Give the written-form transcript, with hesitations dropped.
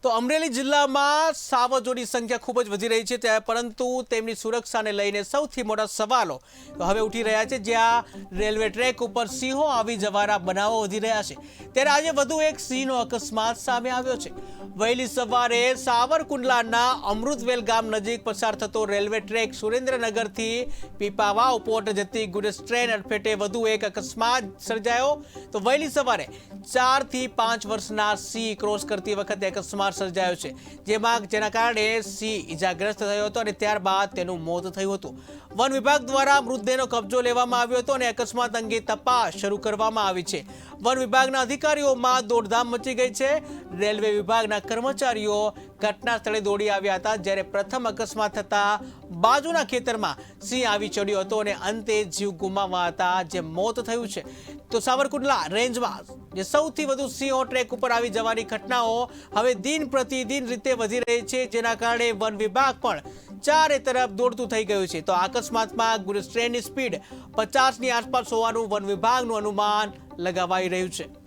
તો અમરેલી જિલ્લામાં સાવજોની સંખ્યા ખૂબ જ વધી રહી છે, પરંતુ તેમની સુરક્ષાને લઈને સૌથી મોટા સવાલો હવે ઉઠી રહ્યા છે। જ્યાં રેલવે ટ્રેક ઉપર સિંહો આવી જવાના બનાવો વધી રહ્યા છે, ત્યારે આજે વધુ એક સિંહનો અકસ્માત સામે આવ્યો છે। વહેલી સવારે સાવરકુંડલાના અમૃતવેલ ગામ નજીક પસાર થતો રેલવે ટ્રેક સુરેન્દ્રનગરથી પીપાવાવ પોર્ટ જતી ગુડ્સ ટ્રેન અડફેટે વધુ એક અકસ્માત સર્જાયો। તો વહેલી સવારે 4 થી 5 વર્ષના સિંહ ક્રોસ કરતી વખતે અકસ્માત સર્જાયો છે, જેના કારણે સિંહ ઇજાગ્રસ્ત થયો હતો અને ત્યારબાદ તેનું મોત થયું હતું। વન વિભાગ દ્વારા મૃતદેહનો કબજો લેવામાં આવ્યો હતો અને અકસ્માત અંગે તપાસ શરૂ કરવામાં આવી છે। વન વિભાગના અધિકારીઓમાં દોડધામ મચી ગઈ છે। રેલવે વિભાગના કર્મચારીઓ ઘટના સ્થળે દોડી આવ્યા હતા, જ્યારે પ્રથમ અકસ્માત થતા બાજુના ખેતરમાં સિંહ આવી ચડ્યો હતો અને અંતે જીવ ગુમાવતા જે મોત થયું છે। તો સાવરકુંડલા રેન્જમાં જે સૌથી વધુ સિંહો ટ્રેક ઉપર આવી જવાની ઘટનાઓ હવે દિન પ્રતિદિન રીતે વધી રહી છે, જેના કારણે વન વિભાગ પણ ચારે તરફ દોડતું થઈ ગયું છે। તો અકસ્માતમાં ગુડ્સ ટ્રેનની સ્પીડ 50ની આસપાસ હોવાનું વન વિભાગનું અનુમાન લગાવાઈ રહ્યું છે।